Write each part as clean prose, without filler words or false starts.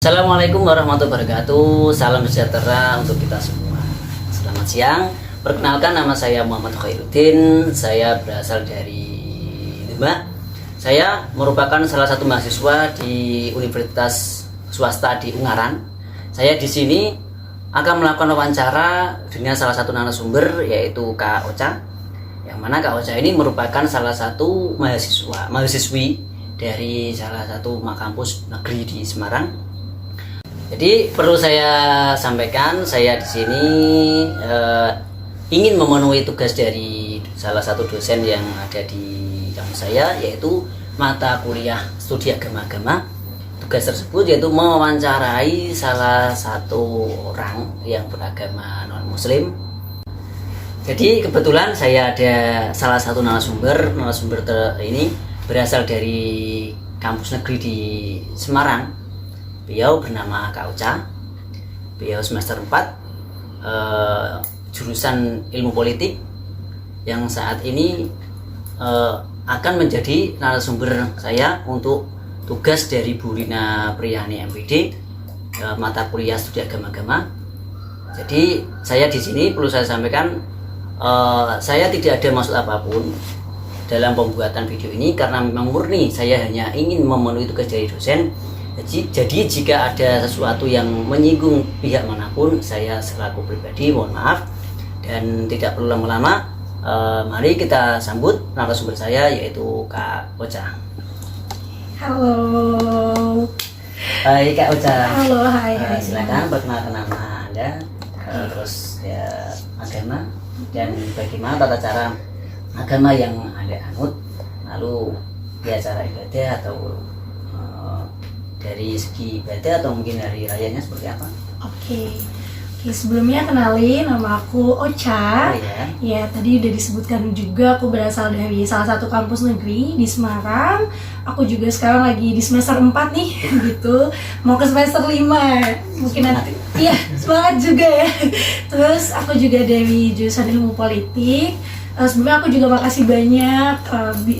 Assalamualaikum warahmatullahi wabarakatuh. Salam sejahtera untuk kita semua. Selamat siang. Perkenalkan, nama saya Muhammad Khairuddin. Saya berasal dari Demak. Saya merupakan salah satu mahasiswa di Universitas Swasta di Ungaran. Saya di sini akan melakukan wawancara dengan salah satu narasumber, yaitu Kak Ocha. Yang mana Kak Ocha ini merupakan salah satu mahasiswi dari salah satu kampus negeri di Semarang. Jadi perlu saya sampaikan, saya di sini ingin memenuhi tugas dari salah satu dosen yang ada di kampus saya, yaitu mata kuliah studi agama-agama. Tugas tersebut yaitu mewawancarai salah satu orang yang beragama non-muslim. Jadi kebetulan saya ada salah satu narasumber ini berasal dari kampus negeri di Semarang. Beliau bernama Kak Ocha. Beliau semester 4 jurusan ilmu politik, yang saat ini akan menjadi narasumber saya untuk tugas dari Bu Rina Priyani MPD, mata kuliah studi agama-agama. Jadi saya di sini perlu saya sampaikan, saya tidak ada maksud apapun dalam pembuatan video ini, karena memang murni saya hanya ingin memenuhi tugas dari dosen. Jadi jika ada sesuatu yang menyinggung pihak manapun, saya selaku pribadi mohon maaf. Dan tidak perlu lama-lama, mari kita sambut narasumber saya, yaitu Kak Ocha. Halo. Hai Kak Ocha. Halo, hai. Silakan perkenalkan nama Anda, terus ya agama, dan bagaimana tata cara agama yang Anda anut, lalu ya cara ibadah atau dari segi ibadah atau mungkin hari rayanya seperti apa? Oke, sebelumnya kenalin, nama aku Ocha. Ya, tadi udah disebutkan juga aku berasal dari salah satu kampus negeri di Semarang. Aku juga sekarang lagi di semester 4 nih, gitu. Mau ke semester 5. Mungkin nanti. Iya, semangat juga ya. Terus aku juga dari jurusan ilmu politik. Sebelumnya aku juga makasih banyak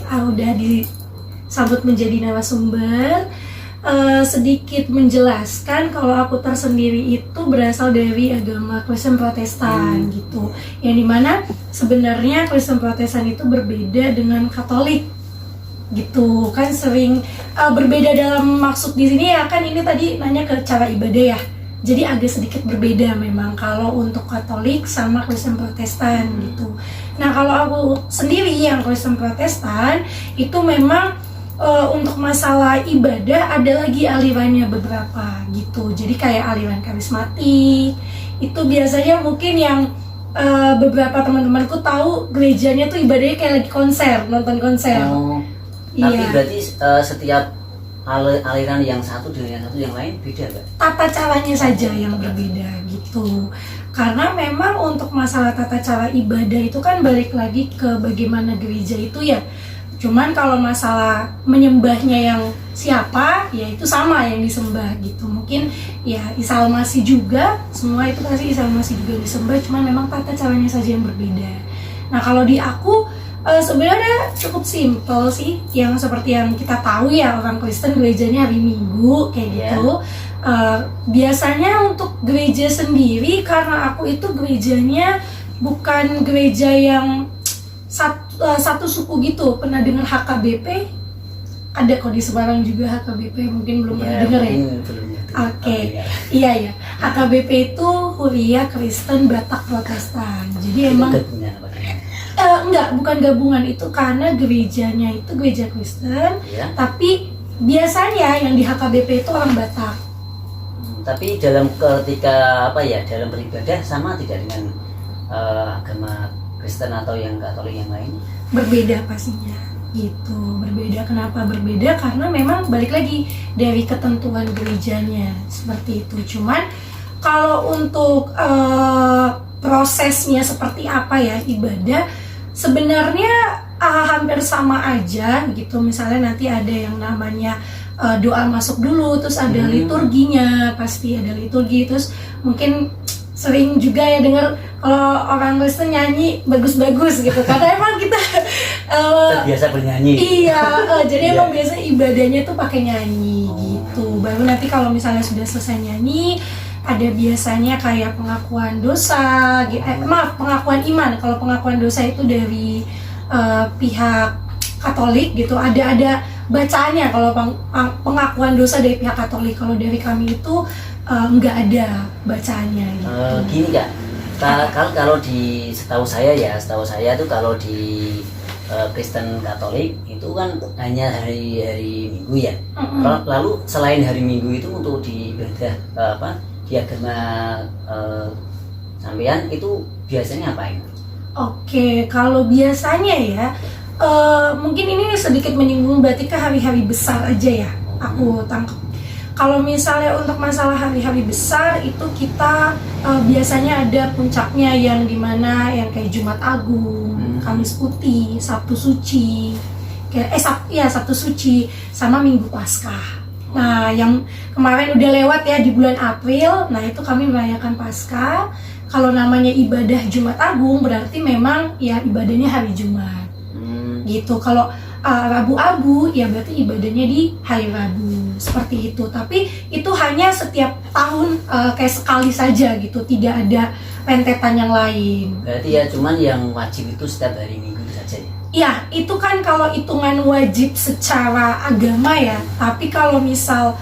udah disambut menjadi narasumber. Sedikit menjelaskan kalau aku tersendiri itu berasal dari agama Kristen Protestan gitu, yang dimana sebenarnya Kristen Protestan itu berbeda dengan Katolik gitu kan, sering berbeda dalam maksud di sini ya kan. Ini tadi nanya ke cara ibadah ya, jadi agak sedikit berbeda memang kalau untuk Katolik sama Kristen Protestan gitu. Nah kalau aku sendiri yang Kristen Protestan itu memang untuk masalah ibadah ada lagi alirannya beberapa gitu. Jadi kayak aliran karismatik itu biasanya mungkin yang beberapa teman-temanku tahu gerejanya tuh ibadahnya kayak lagi konser, nonton konser. Tapi berarti setiap aliran yang satu dengan yang satu yang lain beda nggak? Tata caranya saja yang berbeda gitu. Karena memang untuk masalah tata cara ibadah itu kan balik lagi ke bagaimana gereja itu ya. Cuman kalau masalah menyembahnya yang siapa, ya itu sama yang disembah gitu. Mungkin ya Isa Al-Masih juga, semua itu pasti Isa Al-Masih juga disembah, cuman memang tata caranya saja yang berbeda. Nah kalau di aku sebenarnya cukup simple sih, yang seperti yang kita tahu ya, orang Kristen gerejanya hari Minggu kayak gitu. Biasanya untuk gereja sendiri, karena aku itu gerejanya bukan gereja yang satu suku gitu. Pernah dengar HKBP? Ada kok di Semarang juga HKBP, mungkin belum pernah dengar ya? Oke, iya ya. HKBP itu Huria Kristen Batak Protestan. Jadi emang enggak, bukan gabungan itu, karena gerejanya itu gereja Kristen, tapi biasanya yang di HKBP itu orang Batak. Tapi dalam ketika dalam beribadah sama tidak dengan agama Kristen atau yang Katolik yang lain? Berbeda pastinya gitu. Berbeda, kenapa berbeda? Karena memang balik lagi dari ketentuan gerejanya seperti itu. Cuman kalau untuk prosesnya seperti apa ya ibadah, sebenarnya hampir sama aja gitu. Misalnya nanti ada yang namanya doa masuk dulu, terus ada liturginya, pasti ada liturgi, terus mungkin sering juga ya dengar kalau orang Kristen nyanyi bagus-bagus gitu, karena emang kita terbiasa bernyanyi. Iya, jadi Iya. emang biasa ibadahnya tuh pakai nyanyi gitu. Baru nanti kalau misalnya sudah selesai nyanyi, ada biasanya kayak pengakuan dosa, maaf, pengakuan iman. Kalau pengakuan dosa itu dari pihak Katolik gitu, ada bacaannya. Kalau pengakuan dosa dari pihak Katolik, kalau dari kami itu nggak ada bacaannya gitu. Gini Kak, kalau di setahu saya tuh kalau di Kristen Katolik itu kan hanya hari Minggu ya. Lalu selain hari Minggu itu untuk di ibadah di agama sampean itu biasanya apain? Oke, kalau biasanya ya, mungkin ini sedikit menyinggung berarti ke hari-hari besar aja ya, aku tangkap. Kalau misalnya untuk masalah hari-hari besar itu kita biasanya ada puncaknya yang dimana yang kayak Jumat Agung, Kamis Putih, Sabtu Suci, Sabtu Suci, sama Minggu Paskah. Nah, yang kemarin udah lewat ya di bulan April, nah itu kami merayakan Paskah. Kalau namanya ibadah Jumat Agung berarti memang ya ibadahnya hari Jumat. Gitu. Kalau Rabu Abu ya berarti ibadahnya di hari Rabu, seperti itu. Tapi itu hanya setiap tahun kayak sekali saja gitu, tidak ada rentetan yang lain. Berarti ya cuman yang wajib itu setiap hari Minggu saja ya? Iya, itu kan kalau hitungan wajib secara agama ya. Tapi kalau misal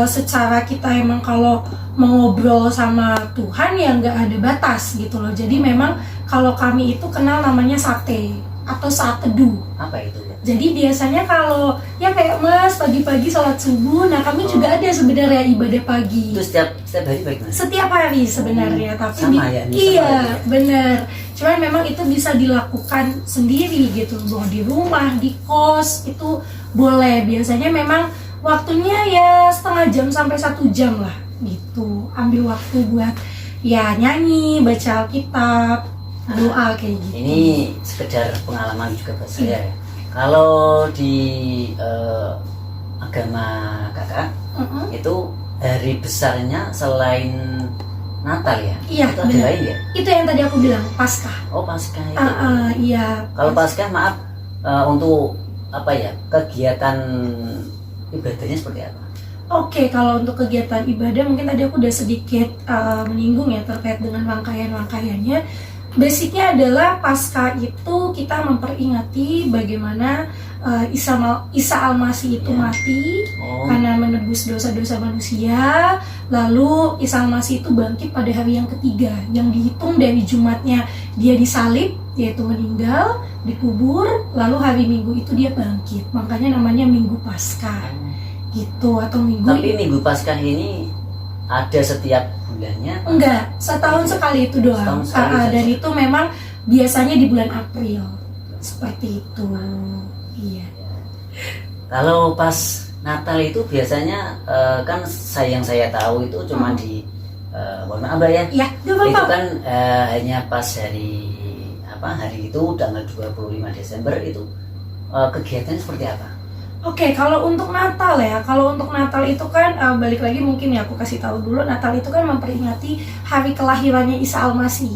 secara kita emang kalau mengobrol sama Tuhan ya nggak ada batas gitu loh. Jadi memang kalau kami itu kenal namanya sate atau saat teduh. Apa itu? Jadi biasanya kalau ya kayak Mas pagi-pagi sholat subuh, nah kami juga ada sebenarnya ibadah pagi. Itu setiap hari bagaimana? Setiap hari sebenarnya, tapi sama ya? iya benar. Cuman memang itu bisa dilakukan sendiri gitu, mau di rumah, di kos itu boleh. Biasanya memang waktunya ya setengah jam sampai 1 jam lah gitu. Ambil waktu buat ya nyanyi, baca Alkitab, doa kayak gitu. Ini sekedar pengalaman juga buat saya ya. Kalau di agama kakak itu hari besarnya selain Natal ya? Iya, itu ada benar. lain ya? Itu yang tadi aku bilang, Paskah. Oh, Paskah itu. Iya. Kalau Paskah maaf untuk apa ya, kegiatan ibadahnya seperti apa? Oke, kalau untuk kegiatan ibadah mungkin tadi aku udah sedikit menyinggung ya terkait dengan rangkaian-rangkaiannya. Basicnya adalah Paskah itu kita memperingati bagaimana Isa Al-Masih itu mati karena menebus dosa-dosa manusia. Lalu Isa Al-Masih itu bangkit pada hari yang ketiga, yang dihitung dari Jumatnya dia disalib, yaitu meninggal, dikubur, lalu hari Minggu itu dia bangkit. Makanya namanya Minggu Paskah gitu, atau Minggu. Tapi Minggu Paskah ini ada setiap bulannya? Enggak, setahun sekali itu doang. Dan itu memang biasanya di bulan April. Seperti itu. Iya. Kalau pas Natal itu biasanya kan yang saya tahu itu cuma di mohon maaf ya. Iya, itu kan hanya pas hari itu tanggal 25 Desember itu kegiatannya seperti apa? Oke, kalau untuk Natal ya, kalau untuk Natal itu kan balik lagi mungkin ya aku kasih tahu dulu, Natal itu kan memperingati hari kelahirannya Isa Al-Masih.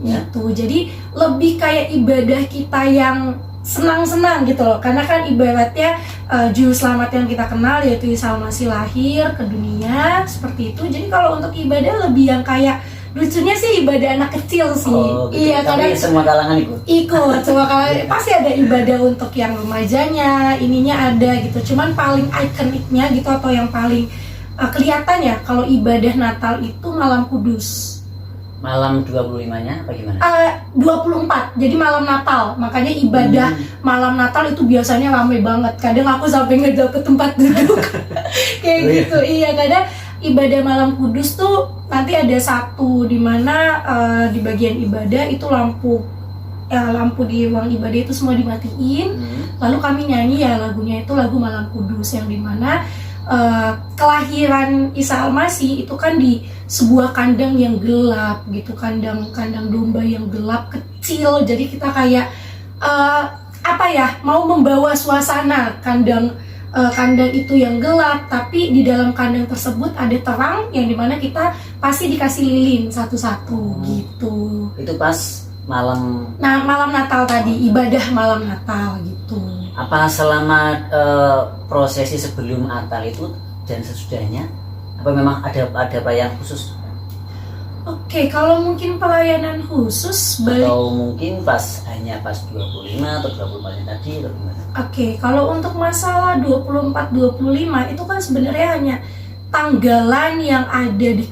Gitu. Jadi lebih kayak ibadah kita yang senang-senang gitu loh, karena kan ibaratnya juru selamat yang kita kenal yaitu Isa Al-Masih lahir ke dunia seperti itu. Jadi kalau untuk ibadah lebih yang kayak lucunya sih ibadah anak kecil sih. Gitu. Iya, tapi semua kalangan ikut semua kalangan. Pasti ada ibadah untuk yang remajanya, ininya ada gitu. Cuman paling ikoniknya gitu atau yang paling kelihatan ya kalau ibadah Natal itu malam kudus. Malam 25-nya apa gimana? 24, jadi malam Natal. Makanya ibadah malam Natal itu biasanya ramai banget. Kadang aku sampai nggak dapet tempat duduk. Kayak gitu. Iya, kadang ibadah malam kudus tuh nanti ada satu di mana di bagian ibadah itu lampu di ruang ibadah itu semua dimatiin. Lalu kami nyanyi ya lagunya itu lagu Malam Kudus yang dimana kelahiran Isa Al-Masih itu kan di sebuah kandang yang gelap gitu, kandang domba yang gelap kecil. Jadi kita kayak mau membawa suasana kandang itu yang gelap, tapi di dalam kandang tersebut ada terang yang dimana kita pasti dikasih lilin satu-satu gitu. Itu pas malam. Nah, malam Natal tadi, ibadah malam Natal gitu. Apa selama prosesi sebelum Natal itu dan sesudahnya, apa memang ada pelayanan khusus? Oke, kalau mungkin pelayanan khusus atau mungkin hanya pas 25 atau 24 tadi atau gimana? Oke, kalau untuk masalah 24-25 itu kan sebenarnya hanya tanggalan yang ada di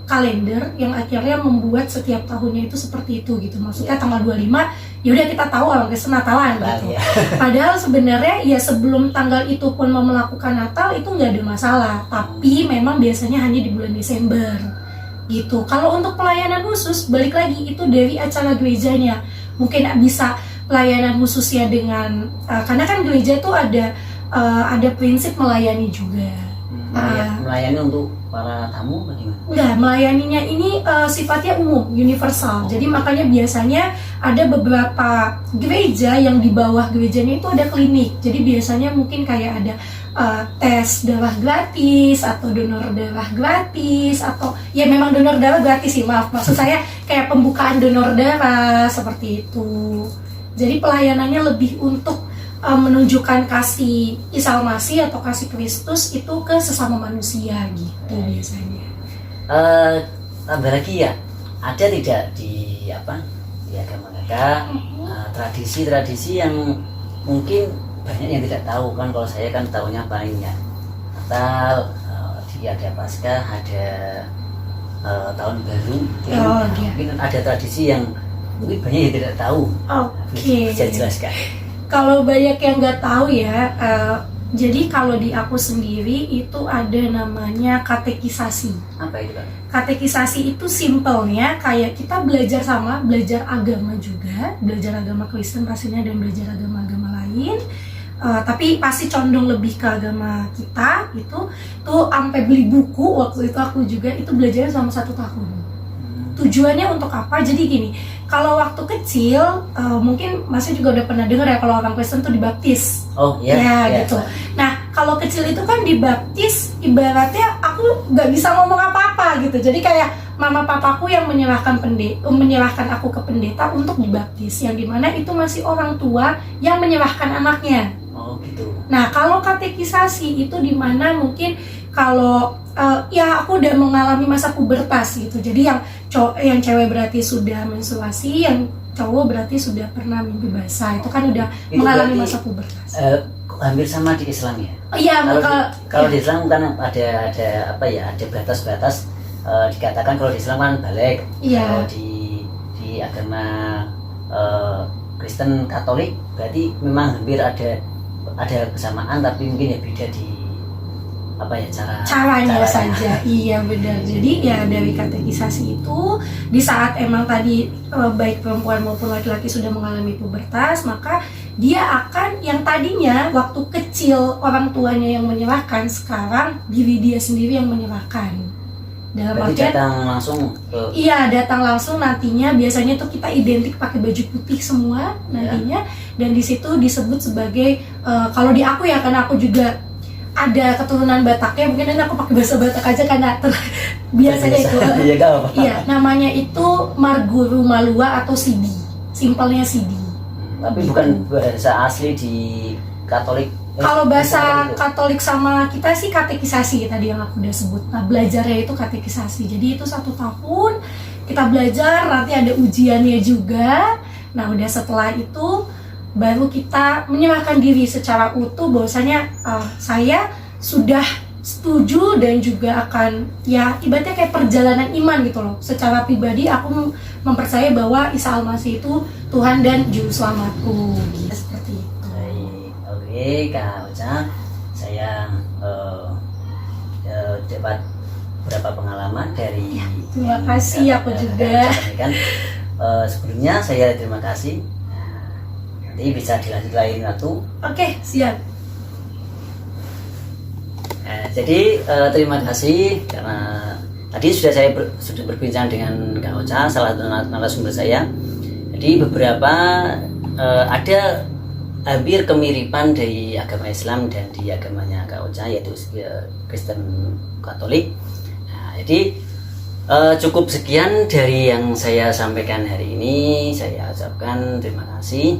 kalender yang akhirnya membuat setiap tahunnya itu seperti itu gitu. Maksudnya tanggal 25 ya udah kita tahu orang Kristen Natalan gitu. Ya. Padahal sebenarnya ya sebelum tanggal itu pun mau melakukan Natal itu nggak ada masalah. Tapi memang biasanya hanya di bulan Desember gitu. Kalau untuk pelayanan khusus balik lagi itu dari acara gerejanya. Mungkin bisa pelayanan khususnya dengan karena kan gereja itu ada prinsip melayani juga. Melayani untuk para tamu bagaimana? Enggak, melayaninya ini sifatnya umum, universal. Jadi makanya biasanya ada beberapa gereja yang di bawah gerejanya itu ada klinik. Jadi biasanya mungkin kayak ada tes darah gratis atau donor darah gratis atau ya memang donor darah gratis sih, maksud saya kayak pembukaan donor darah seperti itu. Jadi pelayanannya lebih untuk menunjukkan kasih Isa Al-Masih atau kasih Kristus itu ke sesama manusia gitu biasanya. Tambah lagi ya, ada tidak di agama Kakak tradisi-tradisi yang mungkin banyak yang tidak tahu kan? Kalau saya kan tahunya paling ya Natal, ada Paskah, ada tahun baru. Mungkin ada tradisi yang mungkin banyak yang tidak tahu. Oke. Bisa jelaskan? Kalau banyak yang nggak tahu ya, jadi kalau di aku sendiri itu ada namanya katekisasi. Apa itu Kak? Katekisasi itu simpelnya kayak kita belajar agama juga, belajar agama Kristen pastinya dan belajar agama-agama lain. Tapi pasti condong lebih ke agama kita itu tuh sampai beli buku waktu itu aku juga itu belajarnya selama 1 tahun. Tujuannya untuk apa? Jadi gini, kalau waktu kecil mungkin Masnya juga udah pernah dengar ya kalau orang Kristen tuh dibaptis. Oh iya. Ya gitu. Nah kalau kecil itu kan dibaptis ibaratnya aku nggak bisa ngomong apa-apa gitu. Jadi kayak mama papaku yang menyerahkan aku ke pendeta untuk dibaptis, yang dimana itu masih orang tua yang menyerahkan anaknya. Oh gitu. Nah kalau katekisasi itu dimana mungkin kalau ya aku udah mengalami masa pubertas gitu. Jadi yang cewek berarti sudah menstruasi, yang cowok berarti sudah pernah mimpi basah. Itu kan udah itu mengalami masa pubertas. Hampir sama di Islam ya. Iya. Kalau di Islam kan ada batas-batas. Dikatakan kalau di Islam kan balik. Iya. Kalau di agama Kristen Katolik berarti memang hampir ada kesamaan, tapi mungkin ya beda di caranya saja. Iya benar. Jadi ya dari katekisasi itu di saat emang tadi baik perempuan maupun laki-laki sudah mengalami pubertas, maka dia akan yang tadinya waktu kecil orang tuanya yang menyerahkan, sekarang diri dia sendiri yang menyerahkan. Dalam artian datang langsung iya, datang langsung nantinya biasanya tuh kita identik pakai baju putih semua nantinya, dan di situ disebut sebagai kalau di aku ya, karena aku juga ada keturunan Bataknya, mungkin nanti aku pakai bahasa Batak aja karena biasanya itu iya, namanya itu Marguru Malua atau Sidi, simpelnya Sidi. Tapi bukan bahasa asli di Katolik. Kalau bahasa Katolik sama kita sih katekisasi tadi yang aku udah sebut. Nah belajarnya itu katekisasi, jadi itu 1 tahun kita belajar, nanti ada ujiannya juga. Nah udah setelah itu baru kita menyerahkan diri secara utuh bahwasanya saya sudah setuju dan juga akan ya ibaratnya kayak perjalanan iman gitu loh. Secara pribadi aku mempercayai bahwa Isa Al-Masih itu Tuhan dan Juru Selamatku gitu, seperti itu. Baik, oke Kak Ocha, saya dapat beberapa pengalaman dari terima kasih aku juga. Sebelumnya saya terima kasih. Nanti bisa dilanjut lain waktu. Oke, siap. Jadi terima kasih karena tadi saya sudah berbincang dengan Kak Ocha, salah satu narasumber saya. Jadi beberapa ada hampir kemiripan dari agama Islam dan di agamanya Kak Ocha, yaitu Kristen Katolik. Nah, jadi Cukup sekian dari yang saya sampaikan hari ini. Saya ucapkan terima kasih.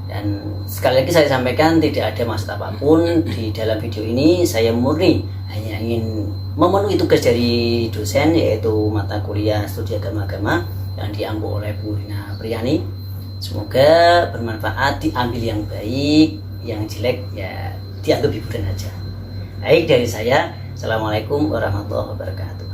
Dan sekali lagi saya sampaikan tidak ada maksud apapun di dalam video ini. Saya murni hanya ingin memenuhi tugas dari dosen, yaitu mata kuliah studi agama-agama yang diambil oleh Bu Rina Priyani. Semoga bermanfaat, diambil yang baik, yang jelek ya dianggap hiburan aja. Baik dari saya. Assalamualaikum warahmatullahi wabarakatuh.